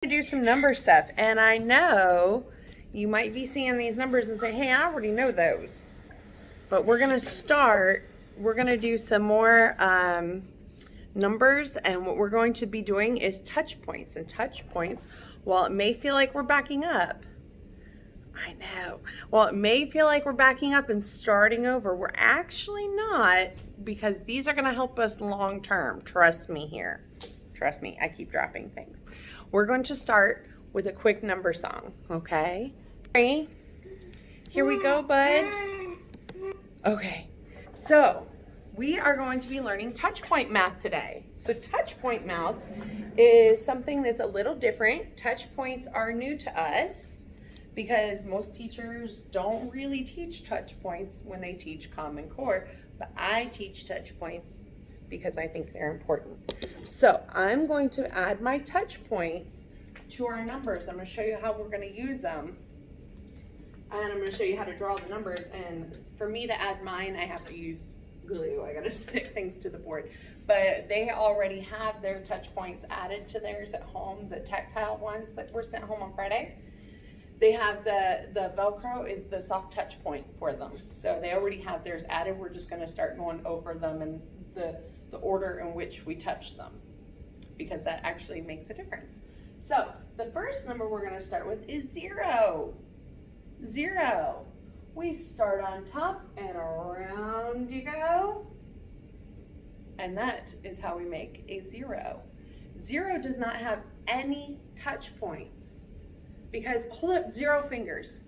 do some number stuff. And I know you might be seeing these numbers and say, hey, I already know those. But we're going to do some more numbers. And what we're going to be doing is touch points. And touch points, while it may feel like we're backing up, I know. Well, it may feel like we're backing up and starting over. We're actually not, because these are going to help us long term. Trust me here. Trust me, I keep dropping things. We're going to start with a quick number song, okay? Ready? Here we go, bud. Okay, so we are going to be learning touch point math today. So touch point math is something that's a little different. Touch points are new to us, because most teachers don't really teach touch points when they teach Common Core, but I teach touch points because I think they're important. So I'm going to add my touch points to our numbers. I'm going to show you how we're going to use them, and I'm going to show you how to draw the numbers. And for me to add mine, I have to use glue. I got to stick things to the board, but they already have their touch points added to theirs at home, the tactile ones that were sent home on Friday. They have the Velcro is the soft touch point for them. So they already have theirs added. We're just going to start going over them and the order in which we touch them, because that actually makes a difference. So the first number we're going to start with is 0. 0. We start on top and around you go. And that is how we make a 0. 0 does not have any touch points. Because hold up, 0 fingers.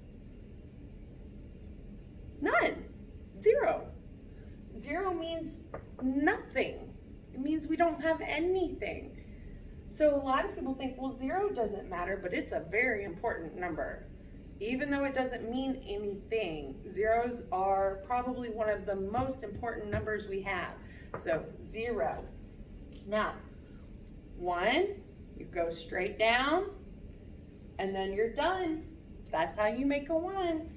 None. 0. 0 means nothing. It means we don't have anything. So a lot of people think, well, 0 doesn't matter, but it's a very important number. Even though it doesn't mean anything, zeros are probably one of the most important numbers we have. So 0. Now, 1, you go straight down, and then you're done. That's how you make a 1.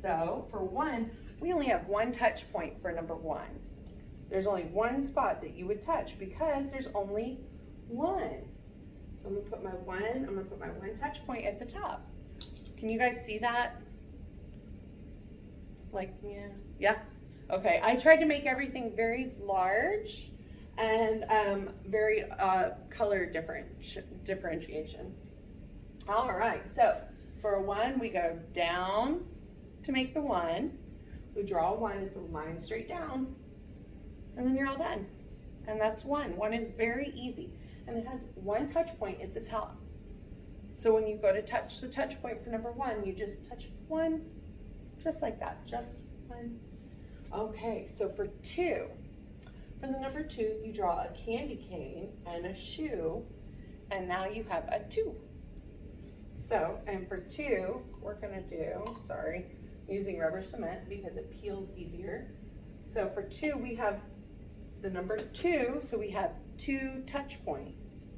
So for 1, we only have one touch point for number 1. There's only one spot that you would touch because there's only 1. So I'm gonna put my 1 touch point at the top. Can you guys see that? Like, yeah? Okay, I tried to make everything very large and very color differentiation. All right, so for a 1, we go down to make the 1. We draw a 1, it's a line straight down, and then you're all done. And that's 1. 1 is very easy, and it has one touch point at the top. So when you go to touch the touch point for number 1, you just touch 1, just like that, just 1. Okay, so for 2, for the number 2, you draw a candy cane and a shoe, and now you have a 2. So, and for 2, we're gonna do, using rubber cement because it peels easier. So for 2, we have the number 2, so we have 2 touch points.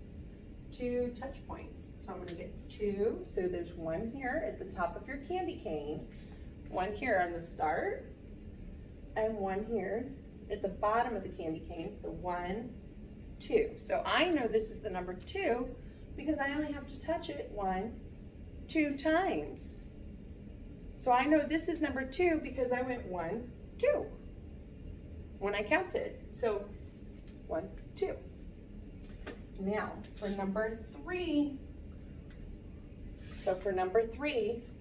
2 touch points. So I'm gonna get 2, so there's 1 here at the top of your candy cane, 1 here on the start, and 1 here at the bottom of the candy cane, so 1, 2. So I know this is the number 2 because I only have to touch it 1, 2 times. So I know this is number 2 because I went 1, 2 when I counted. So 1, 2. Now for number 3,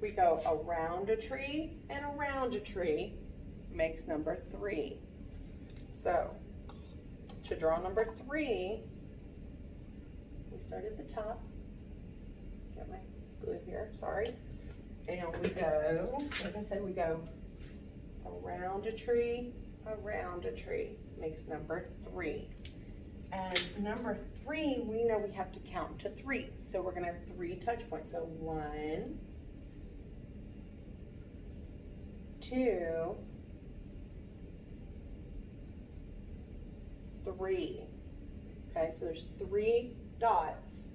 we go around a tree and around a tree makes number 3. So to draw number 3, we start at the top. Get my glue here, and we go, like I said, we go around a tree, makes number 3. And number 3, we know we have to count to 3. So we're gonna have 3 touch points. So 1, 2, 3. Okay, so there's 3 dots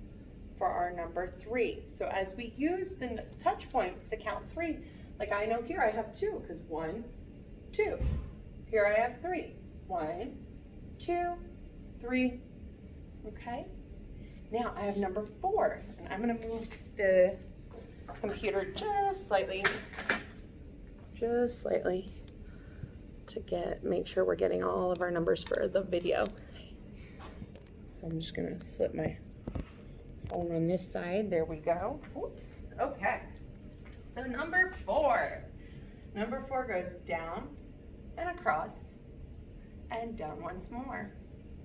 for our number 3. So as we use the touch points to count 3, like I know here I have 2 because 1, 2. Here I have 3. 1, 2, 3. Okay? Now I have number 4, and I'm gonna move the computer just slightly to make sure we're getting all of our numbers for the video. So I'm just gonna slip my phone on this side. There we go. Oops. Okay. So number 4. Number 4 goes down and across and down once more.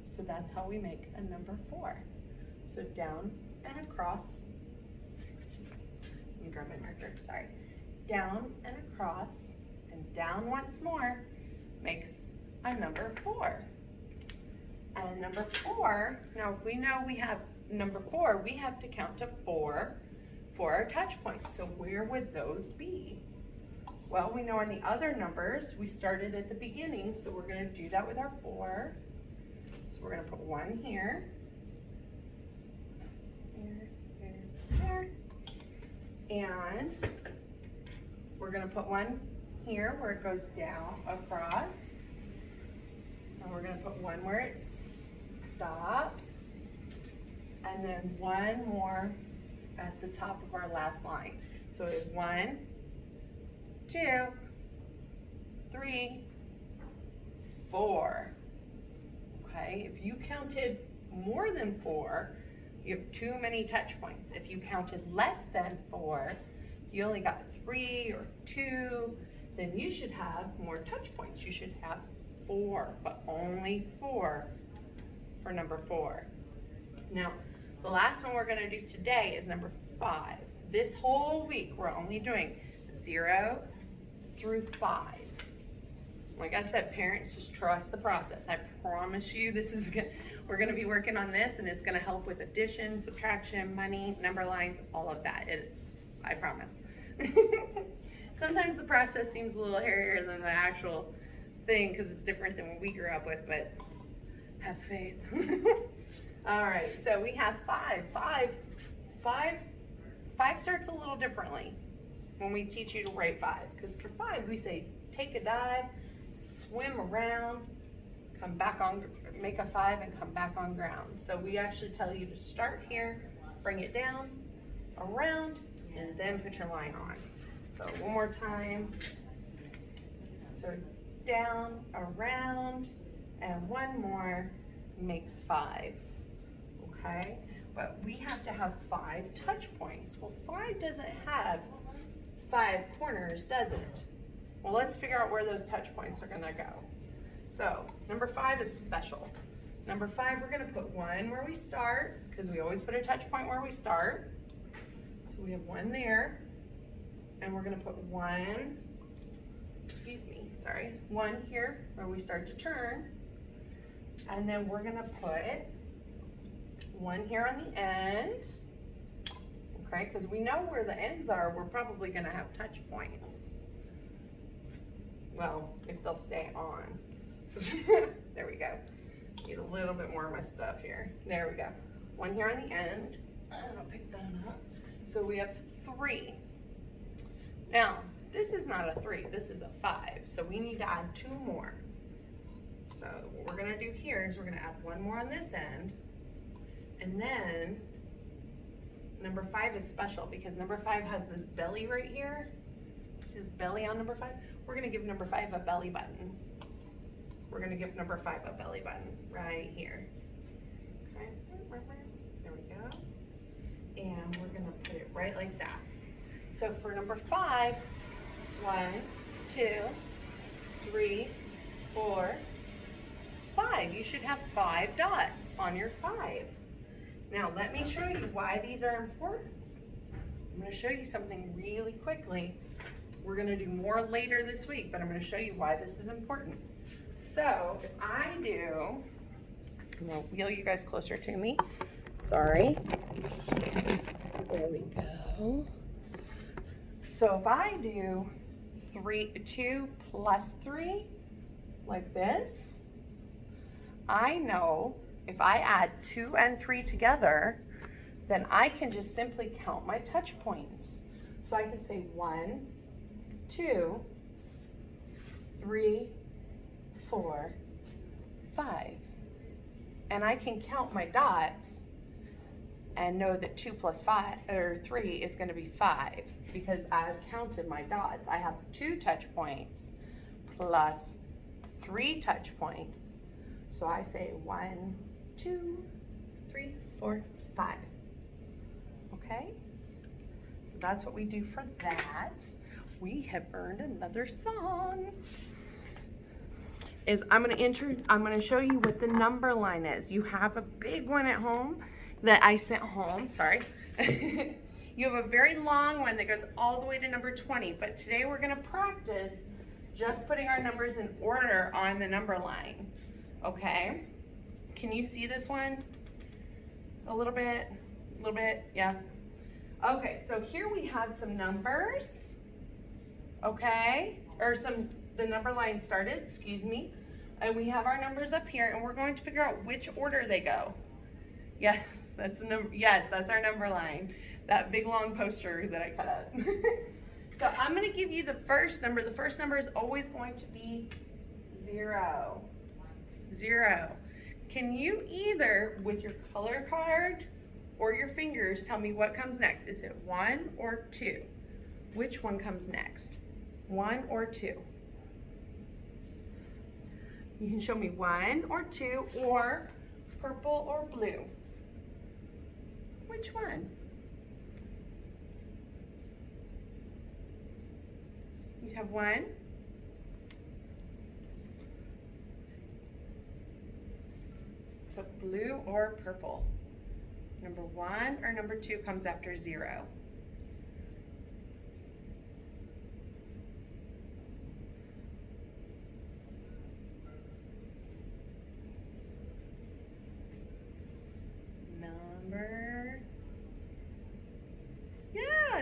So that's how we make a number 4. So down and across. Let me grab my marker, sorry. Down and across and down once more makes a number 4. And number 4, now if we know we have number 4, we have to count to 4 for our touch points. So where would those be? Well, we know in the other numbers, we started at the beginning, so we're gonna do that with our 4. So we're gonna put 1 here, here, and we're gonna put 1 here where it goes down, across, and we're gonna put 1 where it stops, and then 1 more at the top of our last line. So it's 1, 2, 3, 4. Okay, if you counted more than 4, you have too many touch points. If you counted less than 4, you only got 3 or 2, then you should have more touch points. You should have 4, but only 4 for number 4. Now, the last one we're gonna do today is number 5. This whole week, we're only doing 0 through 5. Like I said, parents, just trust the process. I promise you we're gonna be working on this, and it's gonna help with addition, subtraction, money, number lines, all of that. I promise. Sometimes the process seems a little hairier than the actual thing because it's different than what we grew up with, but have faith. All right, so we have 5. 5 starts a little differently when we teach you to write 5, because for 5 we say take a dive, swim around, come back on, make a 5 and come back on ground. So we actually tell you to start here, bring it down, around, and then put your line on. So one more time. So down, around, and 1 more makes 5. Okay? But we have to have 5 touch points. Well, 5 doesn't have 5 corners, does it? Well, let's figure out where those touch points are gonna go. So number 5 is special. Number 5, we're gonna put 1 where we start, because we always put a touch point where we start. So we have 1 there, and we're gonna put 1 here where we start to turn, and then we're gonna put 1 here on the end, okay, because we know where the ends are, we're probably gonna have touch points. Well, if they'll stay on. There we go. Get a little bit more of my stuff here. There we go. 1 here on the end. I'll pick that up. So we have 3. Now, this is not a 3, this is a 5. So we need to add 2 more. So what we're gonna do here is we're gonna add 1 more on this end. And then number 5 is special because number 5 has this belly right here. See this belly on number 5? We're gonna give number 5 a belly button. We're gonna give number 5 a belly button right here. Okay, there we go. And we're gonna put it right like that. So for number 5, 1, 2, 3, 4, 5. You should have 5 dots on your 5. Now let me show you why these are important. I'm gonna show you something really quickly. We're gonna do more later this week, but I'm gonna show you why this is important. So if I do, I'm gonna wheel you guys closer to me. Sorry. There we go. So if I do 2 plus 3, like this, I know if I add 2 and 3 together, then I can just simply count my touch points. So I can say 1, 2, 3, 4, 5. And I can count my dots and know that 2 plus 5 or 3 is going to be 5 because I've counted my dots. I have 2 touch points plus 3 touch points. So I say 1, 2, 3, 4, 5. Okay? So that's what we do for that. We have earned another song. I'm gonna show you what the number line is. You have a big one at home that I sent home, sorry. You have a very long one that goes all the way to number 20, but today we're gonna practice just putting our numbers in order on the number line, okay? Can you see this one? A little bit, yeah. Okay, so here we have some numbers, okay? Or the number line started, excuse me. And we have our numbers up here and we're going to figure out which order they go. Yes, that's our number line. That big long poster that I cut up. So I'm gonna give you the first number. The first number is always going to be 0. 0. Can you either, with your color card or your fingers, tell me what comes next? Is it 1 or 2? Which one comes next? 1 or 2? You can show me 1 or 2 or purple or blue. Which one? You have 1. So blue or purple. Number 1 or number 2 comes after 0.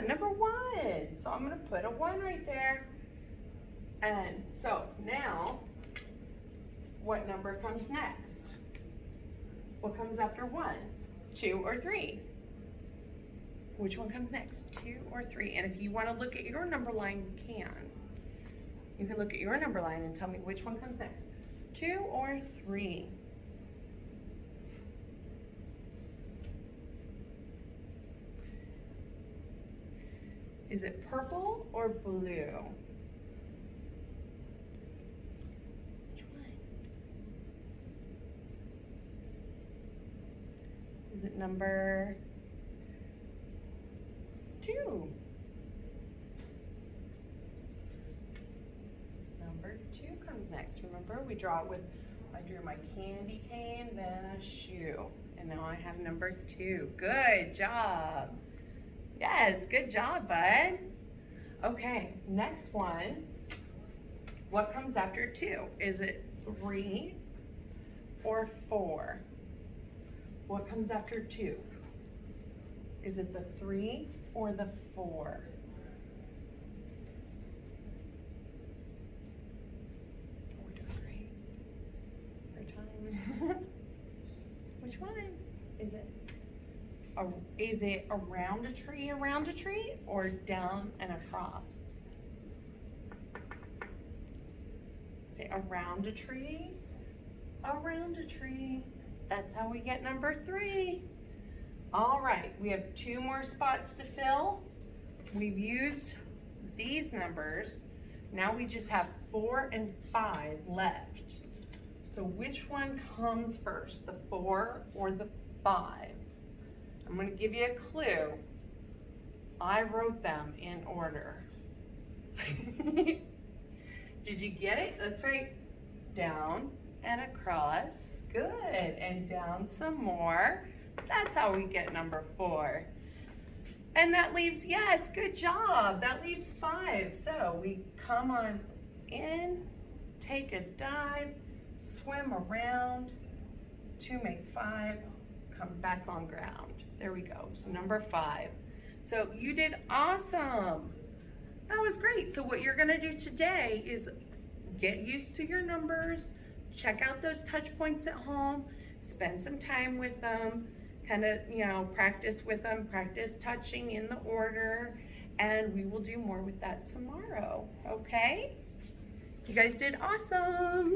Number 1. So I'm going to put a 1 right there. And so now, what number comes next? What comes after 1? 2 or 3? Which one comes next? 2 or 3? And if you want to look at your number line, you can. You can look at your number line and tell me which one comes next. 2 or 3? Is it purple or blue? Which one? Is it number 2? Number 2 comes next. Remember, we draw it with, I drew my candy cane, then a shoe. And now I have number 2. Good job. Yes, good job, bud. Okay, next one. What comes after 2? Is it 3 or 4? What comes after 2? Is it the 3 or the 4? We're doing great. Your time. Which one? Is it around a tree, or down and across? Say around a tree, around a tree. That's how we get number 3. All right, we have 2 more spots to fill. We've used these numbers. Now we just have 4 and 5 left. So which one comes first, the 4 or the 5? I'm going to give you a clue. I wrote them in order. Did you get it? That's right. Down and across. Good. And down some more. That's how we get number 4. And that leaves, yes, good job. That leaves 5. So we come on in, take a dive, swim around to make 5, come back on ground. There we go. So number 5. So you did awesome. That was great. So what you're going to do today is get used to your numbers, check out those touch points at home, spend some time with them, kind of, practice with them, practice touching in the order, and we will do more with that tomorrow. Okay? You guys did awesome.